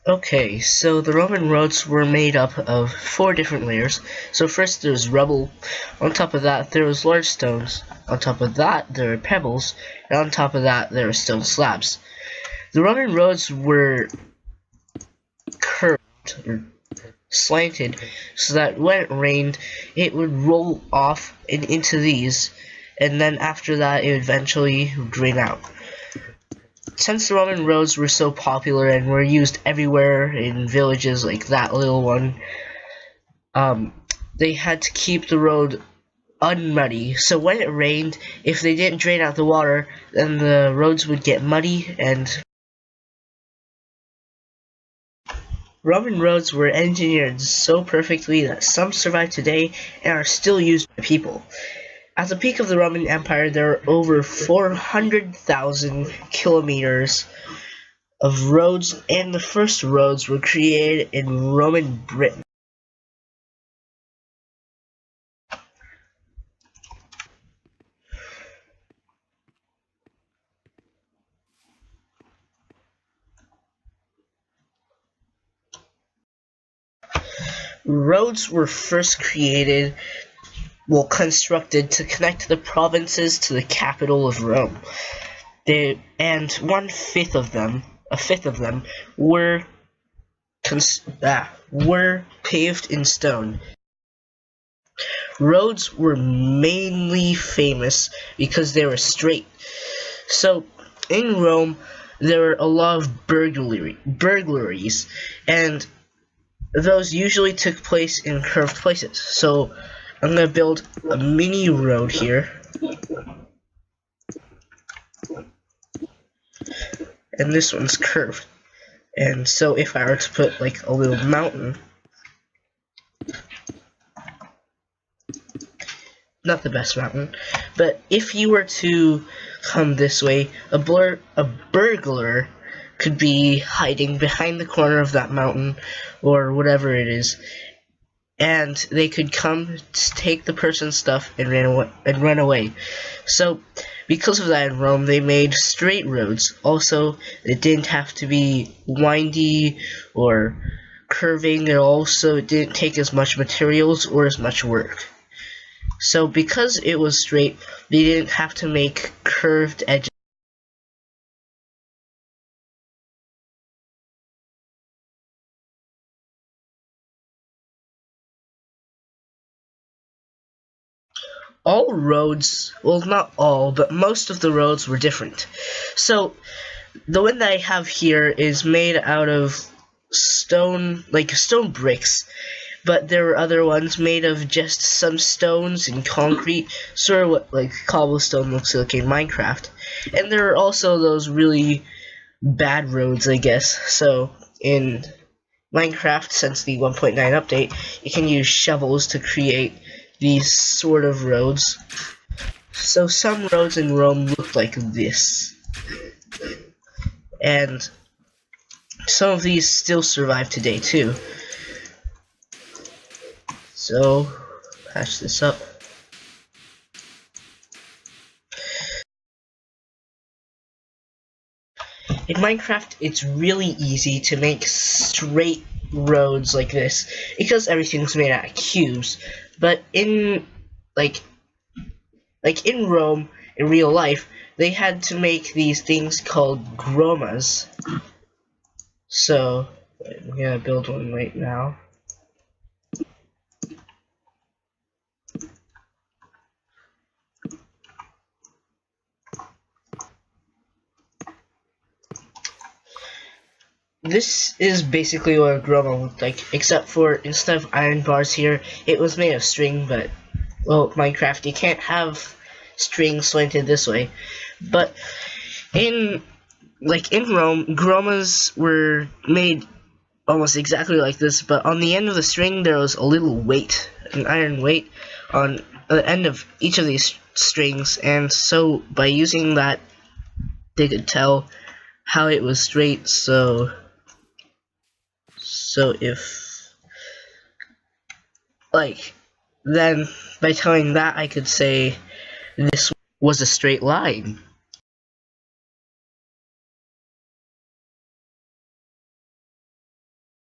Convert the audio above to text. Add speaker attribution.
Speaker 1: Okay, so the Roman roads were made up of 4 different layers. So first there's rubble, on top of that there was large stones, on top of that there are pebbles, and on top of that there are stone slabs. The Roman roads were curved or slanted so that when it rained it would roll off and into these, and then after that it would eventually drain out. Since the Roman roads were so popular and were used everywhere in villages like that little one, they had to keep the road unmuddy. So when it rained, if they didn't drain out the water, then the roads would get muddy, and Roman roads were engineered so perfectly that some survive today and are still used by people. At the peak of the Roman Empire, there were over 400,000 kilometers of roads, and the first roads were created in Roman Britain. Roads were first constructed to connect the provinces to the capital of Rome. And a fifth of them, were paved in stone. Roads were mainly famous because they were straight. So in Rome, there were a lot of burglaries, and those usually took place in curved places. So I'm going to build a mini road here. And this one's curved. And so if I were to put like a little mountain, not the best mountain, but if you were to come this way, a burglar could be hiding behind the corner of that mountain or whatever it is, and they could come take the person's stuff and run away. So because of that, in Rome they made straight roads. Also, it didn't have to be windy or curving, and also it didn't take as much materials or as much work. So because it was straight, they didn't have to make curved edges. All roads, well, not all, but most of the roads were different. So the one that I have here is made out of stone, like stone bricks, but there were other ones made of just some stones and concrete, sort of what like cobblestone looks like in Minecraft. And there are also those really bad roads, I guess. So in Minecraft, since the 1.9 update, you can use shovels to create these sort of roads. So some roads in Rome look like this, and some of these still survive today too. So patch this up. In Minecraft, it's really easy to make straight roads like this because everything's made out of cubes. But in in Rome, in real life, they had to make these things called gromas. So I'm gonna build one right now. This is basically what a groma looked like, except for instead of iron bars here, it was made of string, but, well, Minecraft, you can't have string slanted this way. But in Rome, gromas were made almost exactly like this, but on the end of the string there was a little weight, an iron weight, on the end of each of these strings, and so by using that, they could tell how it was straight. So if, then by telling that, I could say this was a straight line.